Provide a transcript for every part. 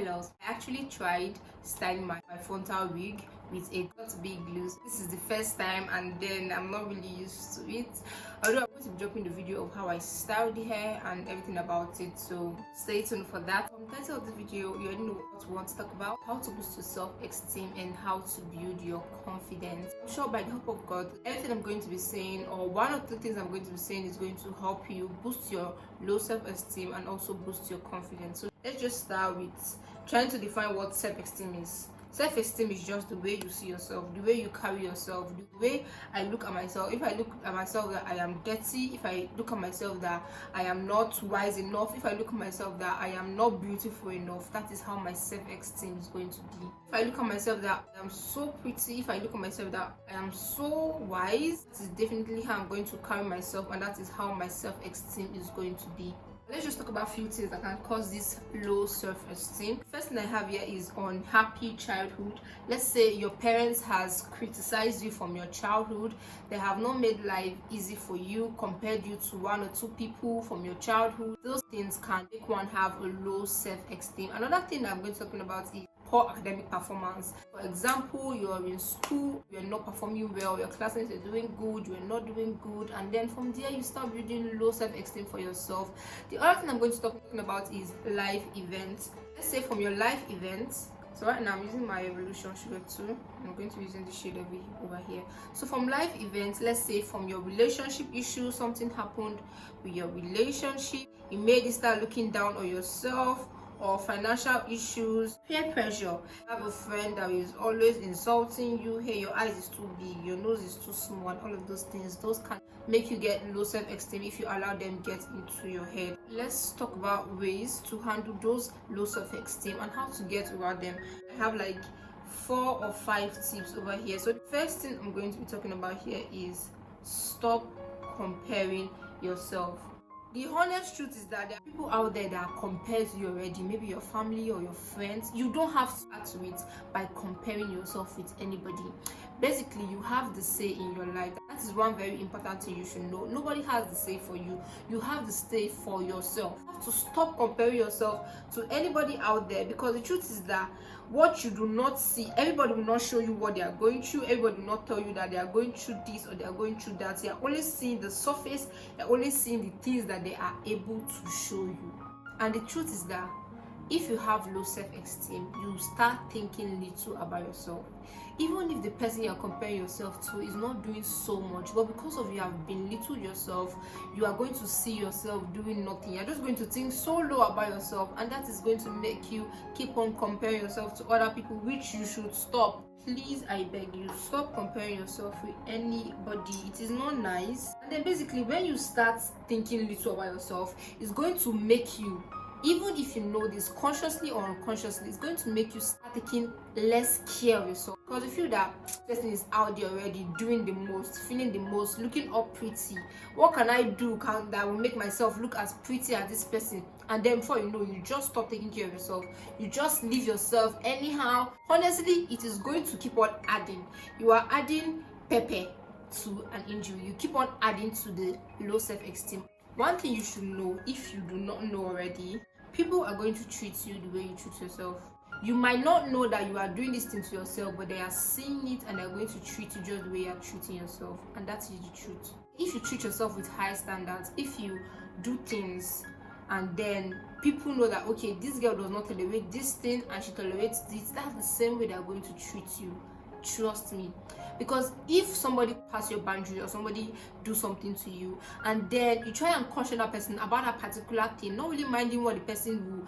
hi loves. I actually tried styling my frontal wig with a got big loose. This is the first time and then I'm not really used to it, although I'm going to be dropping the video of how I styled the hair and everything about it, so stay tuned for that. From the title of the video, you already know what we want to talk about: how to boost your self-esteem and how to build your confidence. I'm sure by the help of God, everything I'm going to be saying, or one of the things I'm going to be saying, is going to help you boost your low self-esteem and also boost your confidence. So let's just start with trying to define what self-esteem is. Self-esteem is just the way you see yourself, the way you carry yourself, the way I look at myself. If I look at myself that I am dirty, if I look at myself that I am not wise enough, if I look at myself that I am not beautiful enough, that is how my self-esteem is going to be. If I look at myself that I am so pretty, if I look at myself that I am so wise, that is definitely how I'm going to carry myself, and that is how my self-esteem is going to be. Let's just talk about a few things that can cause this low self-esteem. First thing I have here is unhappy childhood. Let's say your parents has criticized you from your childhood. They have not made life easy for you, compared you to one or two people from your childhood. Those things can make one have a low self-esteem. Another thing I'm going to talk about is poor academic performance. For example, you're in school, you're not performing well, your classmates are doing good, you're not doing good, and then from there you start building low self-esteem for yourself. The other thing I'm going to talk about is life events. Let's say from your life events, so right now I'm using my Evolution Sugar 2. I'm going to be using the shade over here. So from life events, let's say from your relationship issue, something happened with your relationship, it made you start looking down on yourself, or financial issues, peer pressure. You have a friend that is always insulting you, hey, your eyes is too big, your nose is too small, and all of those things. Those can make you get low self-esteem if you allow them get into your head. Let's talk about ways to handle those low self-esteem and how to get over them. I have like 4 or 5 tips over here. So the first thing I'm going to be talking about here is stop comparing yourself. The honest truth is that there are people out there that compare to you already, maybe your family or your friends. You don't have to add to it by comparing yourself with anybody. Basically, you have the say in your life. That is one very important thing you should know. Nobody has the say for you. You have the say for yourself. You have to stop comparing yourself to anybody out there, because the truth is that what you do not see, everybody will not show you what they are going through. Everybody will not tell you that they are going through this or they are going through that. You are only seeing the surface. You are only seeing the things that they are able to show you. And the truth is that if you have low self-esteem, you start thinking little about yourself. Even if the person you're comparing yourself to is not doing so much, but because of you have been little yourself, you are going to see yourself doing nothing. You're just going to think so low about yourself, and that is going to make you keep on comparing yourself to other people, which you should stop. Please, I beg you, stop comparing yourself with anybody. It is not nice. And then basically, when you start thinking little about yourself, it's going to make you, even if you know this consciously or unconsciously, it's going to make you start taking less care of yourself, because you feel that this person is out there already doing the most, feeling the most, looking up pretty. What can I do that will make myself look as pretty as this person? And then before you know, you just stop taking care of yourself. You just leave yourself anyhow. Honestly, it is going to keep on adding. You are adding pepper to an injury. You keep on adding to the low self-esteem. One thing you should know, if you do not know already, people are going to treat you the way you treat yourself. You might not know that you are doing this thing to yourself, but they are seeing it and they're going to treat you just the way you are treating yourself. And that is the truth. If you treat yourself with high standards, if you do things and then people know that, okay, this girl does not tolerate this thing and she tolerates this, that's the same way they're going to treat you. Trust me. Because if somebody pass your boundary or somebody do something to you, and then you try and caution that person about a particular thing, not really minding what the person will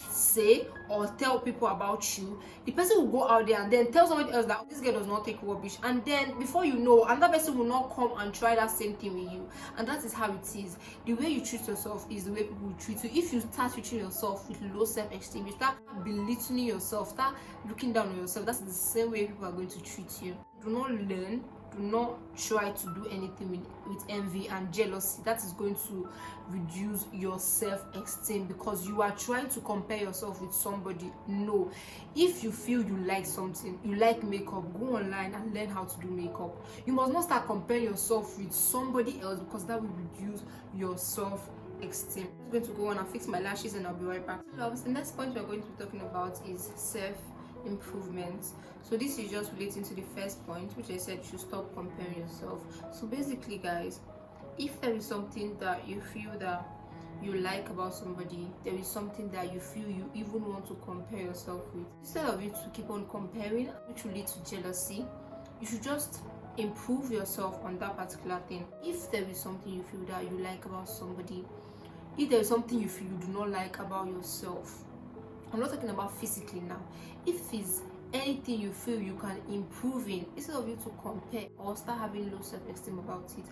say or tell people about you, the person will go out there and then tell somebody else that this girl does not take rubbish, and then before you know, another person will not come and try that same thing with you. And that is how it is. The way you treat yourself is the way people will treat you. If you start treating yourself with low self-esteem, you start belittling yourself, start looking down on yourself, that's the same way people are going to treat you. Do not learn, do not try to do anything with envy and jealousy. That is going to reduce your self-esteem, because you are trying to compare yourself with somebody. No. If you feel you like something, you like makeup, go online and learn how to do makeup. You must not start comparing yourself with somebody else, because that will reduce your self self-esteem. I'm going to go on and fix my lashes and I'll be right back. Loves, the next point we're going to be talking about is self-improvement. So this is just relating to the first point, which I said you should stop comparing yourself. So basically, guys, if there is something that you feel that you like about somebody, there is something that you feel you even want to compare yourself with, instead of you to keep on comparing, which will lead to jealousy, you should just improve yourself on that particular thing. If there is something you feel that you like about somebody, if there is something you feel you do not like about yourself, I'm not talking about physically now, if it's anything you feel you can improve in, instead of you to compare or start having low self-esteem about it,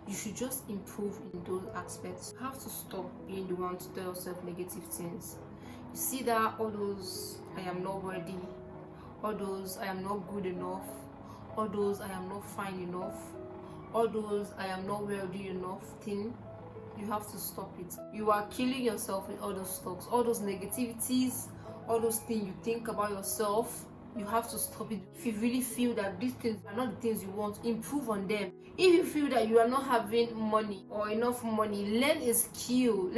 you should just improve in those aspects. You have to stop being the one to tell yourself negative things. You see that all those I am not worthy, all those I am not good enough, all those I am not fine enough, all those I am not wealthy enough thing, you have to stop it. You are killing yourself with all those thoughts, all those negativities, all those things you think about yourself. You have to stop it. If you really feel that these things are not the things you want, improve on them. If you feel that you are not having money or enough money, learn a skill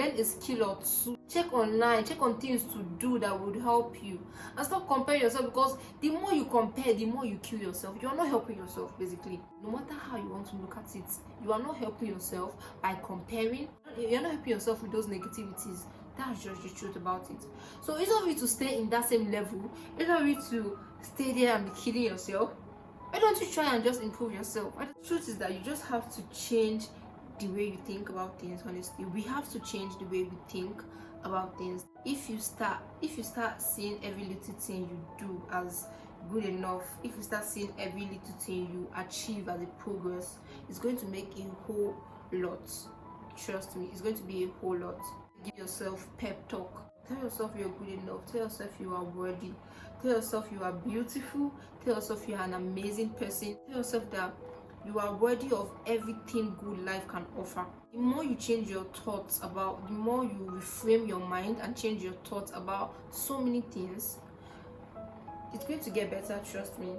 or two. Check online, check on things to do that would help you, and stop comparing yourself, because the more you compare, the more you kill yourself. You are not helping yourself. Basically, no matter how you want to look at it, you are not helping yourself by comparing. You're not helping yourself with those negativities. That's just the truth about it. So instead of you to stay in that same level, instead of you to stay there and be killing yourself, why don't you try and just improve yourself? And the truth is that you just have to change the way you think about things. Honestly, we have to change the way we think about things. If you start seeing every little thing you do as good enough, if you start seeing every little thing you achieve as a progress, it's going to make a whole lot. Trust me, it's going to be a whole lot. Give yourself pep talk. Tell yourself you're good enough. Tell yourself you are worthy. Tell yourself you are beautiful. Tell yourself you are an amazing person. Tell yourself that you are worthy of everything good life can offer. The more you change your thoughts about, the more you reframe your mind and change your thoughts about so many things, it's going to get better. Trust me,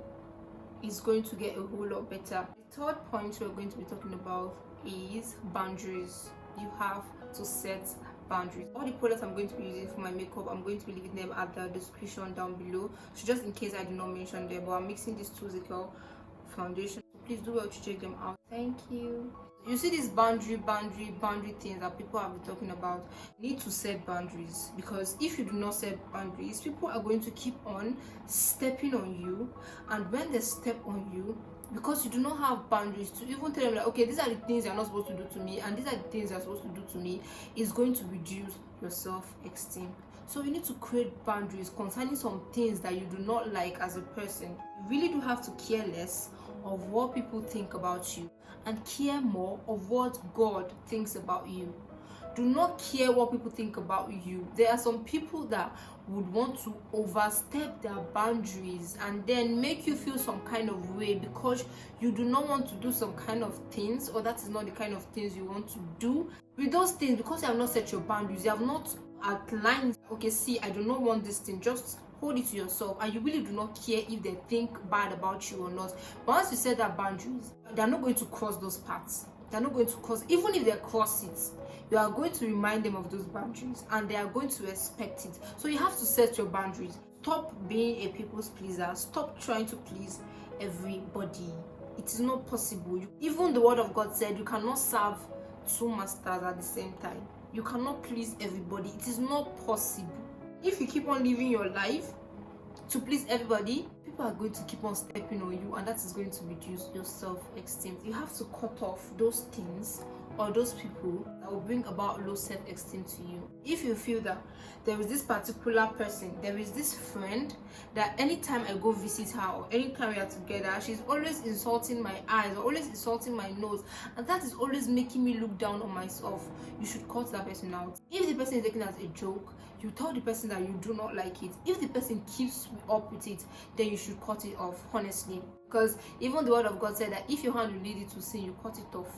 it's going to get a whole lot better. The third point we're going to be talking about is boundaries. You have to set boundaries. All the products I'm going to be using for my makeup, I'm going to be leaving them at the description down below, so just in case I do not mention them. But I'm mixing these two Zikal foundation, so please do well to check them out. Thank you. You see these boundary things that people have been talking about. You need to set boundaries, because if you do not set boundaries, people are going to keep on stepping on you, and when they step on you, because you do not have boundaries to even tell them like, okay, these are the things you're not supposed to do to me, and these are the things you're supposed to do to me, is going to reduce your self-esteem. So you need to create boundaries concerning some things that you do not like as a person. You really do have to care less of what people think about you and care more of what God thinks about you. Do not care what people think about you. There are some people that would want to overstep their boundaries and then make you feel some kind of way because you do not want to do some kind of things, or that is not the kind of things you want to do. With those things, because you have not set your boundaries, you have not outlined, okay, see, I do not want this thing, just hold it to yourself, and you really do not care if they think bad about you or not. But once you set that boundaries, they're not going to cross those paths. They're not going to cross. Even if they cross it, you are going to remind them of those boundaries, and they are going to respect it. So you have to set your boundaries. Stop being a people's pleaser. Stop trying to please everybody. It is not possible. Even the word of God said you cannot serve two masters at the same time. You cannot please everybody. It is not possible. If you keep on living your life to please everybody, people are going to keep on stepping on you, and that is going to reduce your self-esteem. You have to cut off those things or those people that will bring about low self-esteem to you. If you feel that there is this particular person, there is this friend that anytime I go visit her or anytime we are together, she's always insulting my eyes or always insulting my nose, and that is always making me look down on myself, you should cut that person out. If the person is taking it as a joke, you tell the person that you do not like it. If the person keeps up with it, then you should cut it off, honestly. Because even the word of God said that if your hand will lead you to sin, you cut it off.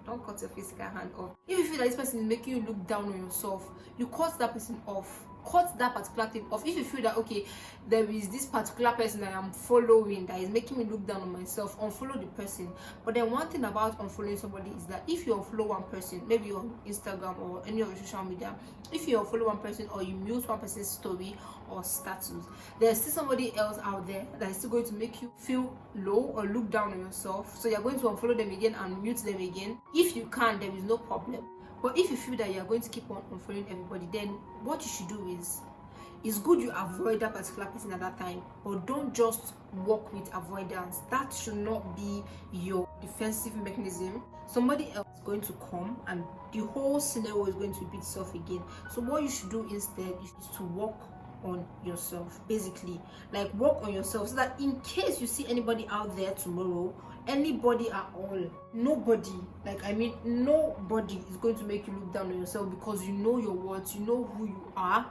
Don't cut your physical hand off. If you feel that this person is making you look down on yourself, you cut that person off. cut that particular thing off. If you feel that okay, there is this particular person that I'm following that is making me look down on myself, unfollow the person. But then one thing about unfollowing somebody is that if you unfollow one person, maybe on Instagram or any of your social media, if you unfollow one person or you mute one person's story or status, there's still somebody else out there that is still going to make you feel low or look down on yourself. So you're going to unfollow them again and mute them again. If you can, there is no problem. But if you feel that you're going to keep on unfollowing everybody, then what you should do is, it's good you avoid that particular person at that time, but don't just work with avoidance. That should not be your defensive mechanism. Somebody else is going to come and the whole scenario is going to repeat itself again. So what you should do instead is to work on yourself, basically. Like, work on yourself so that in case you see anybody out there tomorrow, anybody at all, nobody, like I mean nobody is going to make you look down on yourself, because you know your worth, you know who you are,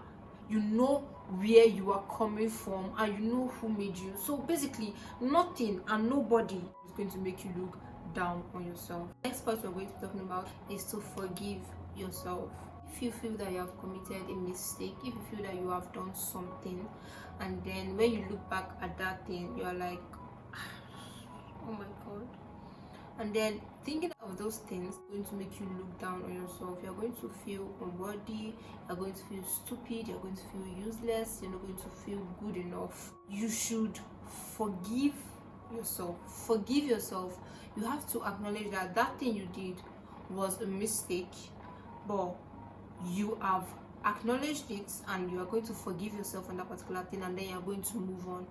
you know where you are coming from, and you know who made you. So basically nothing and nobody is going to make you look down on yourself. Next part we're going to be talking about is to forgive yourself. If you feel that you have committed a mistake, if you feel that you have done something, and then when you look back at that thing, you are like, oh my god, and then thinking of those things is going to make you look down on yourself. You're going to feel unworthy, you're going to feel stupid, you're going to feel useless, you're not going to feel good enough. You should forgive yourself. Forgive yourself. You have to acknowledge that that thing you did was a mistake, but you have acknowledged it and you are going to forgive yourself on that particular thing, and then you're going to move on.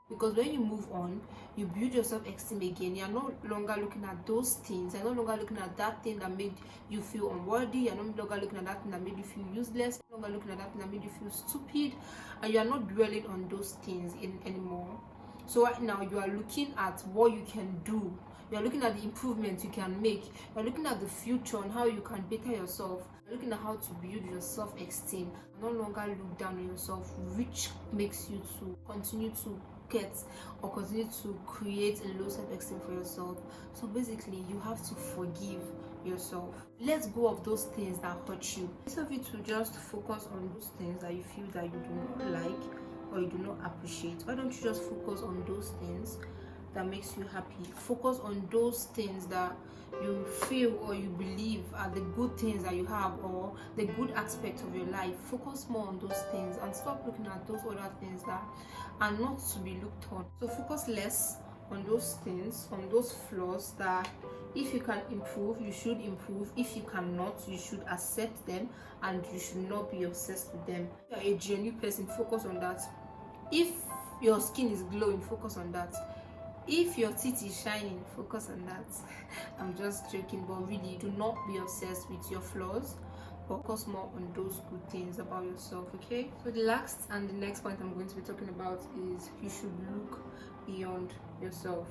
Because when you move on, you build your self-esteem again. You're no longer looking at those things. You're no longer looking at that thing that made you feel unworthy. You're no longer looking at that thing that made you feel useless. You're no longer looking at that thing that made you feel stupid. And you're not dwelling on those things anymore. So right now, you are looking at what you can do. You're looking at the improvements you can make. You're looking at the future and how you can better yourself. You're looking at how to build your self-esteem. No longer look down on yourself, which makes you to continue to get or continue to create a low self-esteem for yourself. So basically, you have to forgive yourself. Let go of those things that hurt you. Instead of you to just focus on those things that you feel that you do not like or you do not appreciate, why don't you just focus on those things that makes you happy? Focus on those things that you feel or you believe are the good things that you have or the good aspects of your life. Focus more on those things and stop looking at those other things that are not to be looked on. So focus less on those things, on those flaws that if you can improve, you should improve. If you cannot, you should accept them and you should not be obsessed with them. If you're a genuine person, focus on that. If your skin is glowing, focus on that. If your teeth is shining, focus on that. I'm just joking, but really do not be obsessed with your flaws. Focus more on those good things about yourself, okay? So the last and the next point I'm going to be talking about is you should look beyond yourself.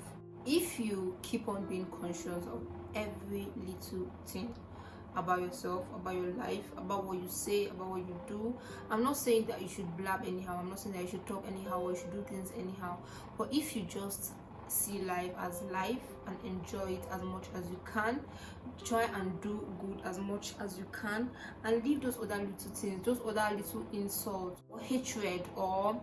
If you keep on being conscious of every little thing about yourself, about your life, about what you say, about what you do, I'm not saying that you should blab anyhow, I'm not saying that you should talk anyhow or you should do things anyhow, but if you just see life as life and enjoy it as much as you can, try and do good as much as you can, and leave those other little things, those other little insults or hatred or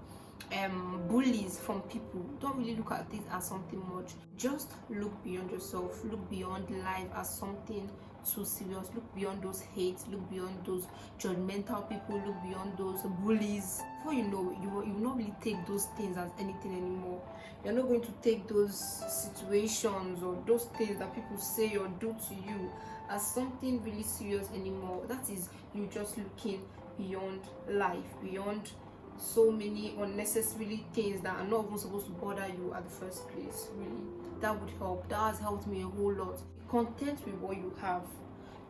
bullies from people. Don't really look at this as something much. Just look beyond yourself, look beyond life as something so serious. Look beyond those hates, look beyond those judgmental people, look beyond those bullies. Before you know it, you will not really take those things as anything anymore. You're not going to take those situations or those things that people say or do to you as something really serious anymore. That is you just looking beyond life, beyond so many unnecessary things that are not even supposed to bother you at the first place. Really, that would help. That has helped me a whole lot. Be content with what you have.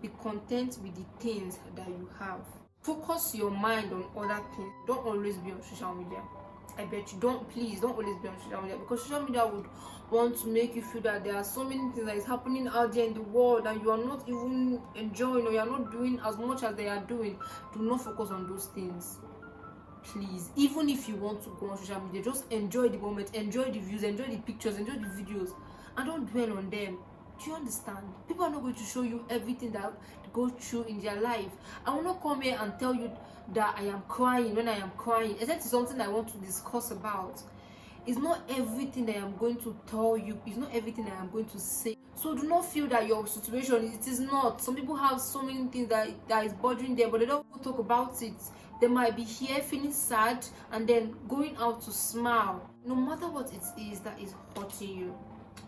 Be content with the things that you have. Focus your mind on other things. Don't always be on social media. I bet you please don't always be on social media, because social media would want to make you feel that there are so many things that is happening out there in the world and you are not even enjoying or you are not doing as much as they are doing. Do not focus on those things, please. Even if you want to go on social media, just enjoy the moment, enjoy the views, enjoy the pictures, enjoy the videos, and don't dwell on them. Do you understand? People are not going to show you everything that they go through in their life. I will not come here and tell you that I am crying when I am crying, except it's something I want to discuss about. It's not everything that I am going to tell you. It's not everything that I am going to say. So do not feel that your situation, it is not. Some people have so many things that is bothering them, but they don't talk about it. They might be here feeling sad and then going out to smile. No matter what it is that is hurting you,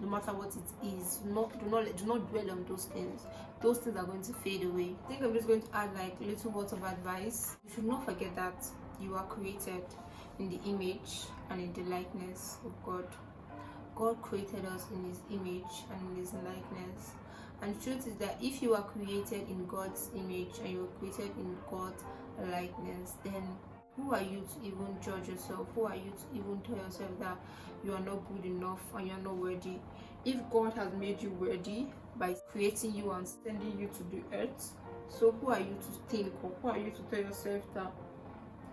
no matter what it is, do not dwell on those things. Those things are going to fade away. I think I'm just going to add like little words of advice. You should not forget that you are created in the image and in the likeness of God. God created us in his image and in his likeness. And the truth is that if you are created in God's image and you are created in God's likeness, then who are you to even judge yourself? Who are you to even tell yourself that you are not good enough and you are not worthy? If God has made you worthy by creating you and sending you to the earth, so who are you to think, or who are you to tell yourself that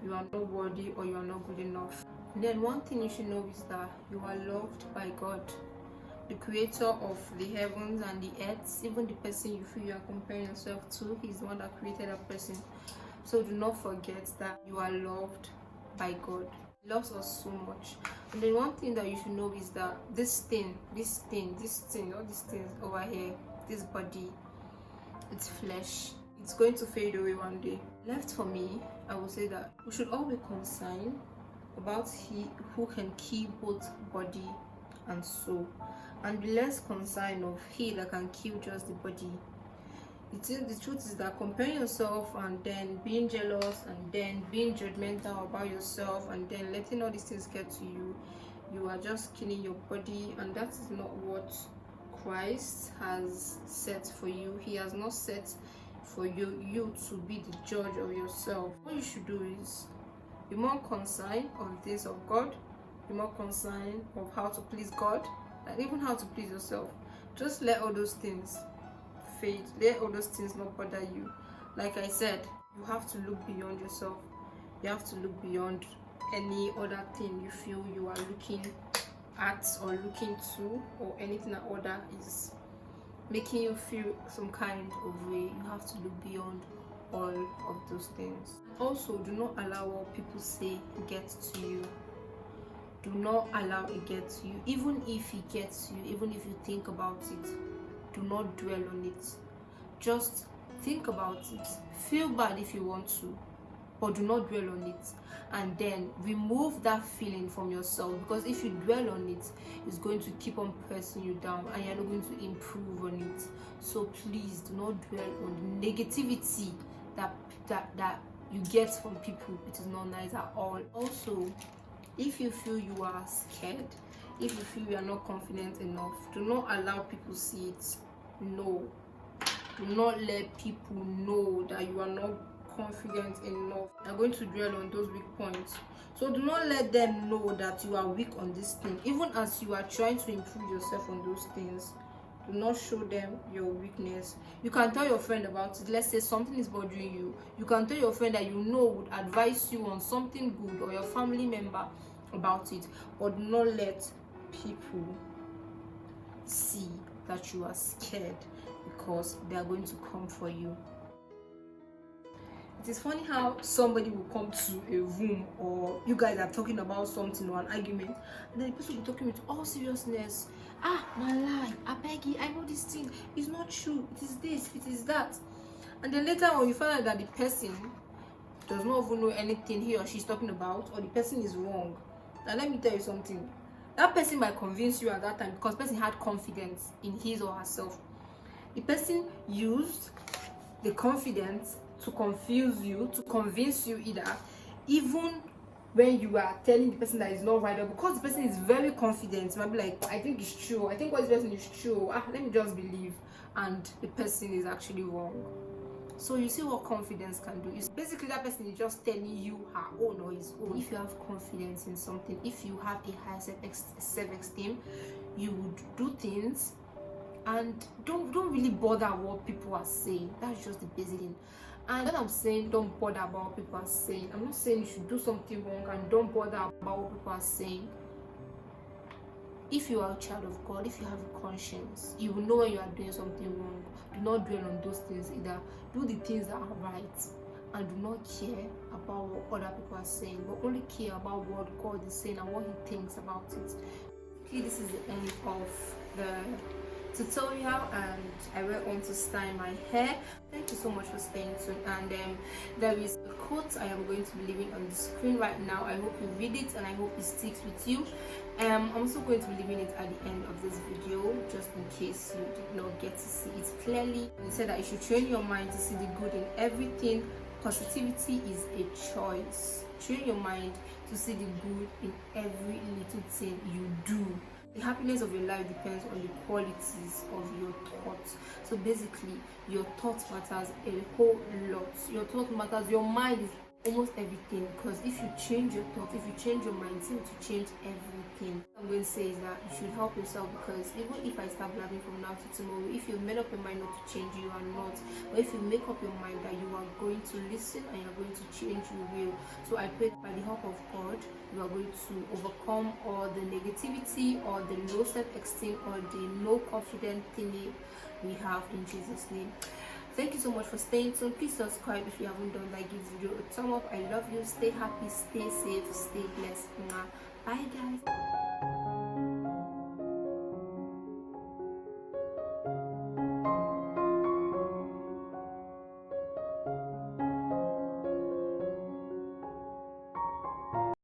you are not worthy or you are not good enough? And then one thing you should know is that you are loved by God, the creator of the heavens and the earth. Even the person you feel you are comparing yourself to, he's the one that created that person. So do not forget that you are loved by God. He loves us so much. And then one thing that you should know is that all these things over here, this body, it's flesh. It's going to fade away one day. Left for me, I will say that we should all be concerned about he who can kill both body and soul, and be less concerned of he that can kill just the body. The truth is that comparing yourself and then being jealous and then being judgmental about yourself and then letting all these things get to you, you are just killing your body, and that is not what Christ has set for you. He has not set for you to be the judge of yourself. What you should do is be more concerned of this of God, be more concerned of how to please God, and even how to please yourself. Just let all those things fade. Let all those things not bother you. Like I said, you have to look beyond yourself. You have to look beyond any other thing you feel you are looking at or looking to, or anything that other is making you feel some kind of way. You have to look beyond all of those things. Also, do not allow what people say get to you. Do not allow it get to you. Even if it gets to you, even if you think about it, do not dwell on it. Just think about it. Feel bad if you want to, but do not dwell on it. And then remove that feeling from yourself, because if you dwell on it, it's going to keep on pressing you down and you're not going to improve on it. So please do not dwell on the negativity that you get from people. It is not nice at all. Also, if you feel you are scared, if you feel you are not confident enough, do not allow people see it. No, do not let people know that you are not confident enough. You're going to dwell on those weak points. So do not let them know that you are weak on this thing. Even as you are trying to improve yourself on those things, do not show them your weakness. You can tell your friend about it. Let's say something is bothering you. You can tell your friend that you know would advise you on something good, or your family member about it. But do not let people see that you are scared, because they are going to come for you. It is funny how somebody will come to a room, or you guys are talking about something or an argument, and then the person will be talking with all seriousness. My life, I beg you, I know this thing, it's not true, it is this, it is that. And then later on you find out that the person does not even know anything he or she is talking about, or the person is wrong. Now let me tell you something. That person might convince you at that time because the person had confidence in his or herself. The person used the confidence to confuse you, to convince you either, even when you are telling the person that is not right, because the person is very confident. You might be like, I think it's true, I think what this person is true, let me just believe, and the person is actually wrong. So you see what confidence can do. It's basically that person is just telling you her own or his own. If you have confidence in something, if you have a high self-esteem, you would do things and don't really bother what people are saying. That's just the basic thing. And when I'm saying don't bother about what people are saying, I'm not saying you should do something wrong and don't bother about what people are saying. If you are a child of God, if you have a conscience, you will know when you are doing something wrong. Do not dwell on those things either. Do the things that are right and do not care about what other people are saying, but only care about what God is saying and what He thinks about it. Okay, this is the end of the tutorial, and I went on to style my hair. Thank you so much for staying tuned. And there is a quote I am going to be leaving on the screen right now. I hope you read it and I hope it sticks with you. I'm also going to be leaving it at the end of this video, just in case you did not get to see it clearly. It said that you should train your mind to see the good in everything. Positivity is a choice. Train your mind to see the good in every little thing you do. The happiness of your life depends on the qualities of your thoughts. So basically, your thoughts matters a whole lot. Your thought matters. Your mind is almost everything, because if you change your thoughts, if you change your mindset, to change everything. What I'm going to say is that you should help yourself, because even if I start blabbing from now to tomorrow, if you made up your mind not to change, you are not. But if you make up your mind that you are going to listen and you are going to change, you will. So I pray that by the help of God, you are going to overcome all the negativity or the low self-esteem or the no confident thingy we have, in Jesus' name. Thank you so much for staying tuned. Please subscribe if you haven't done that. Give this video a thumb up. I love you. Stay happy, stay safe, stay blessed. Bye guys.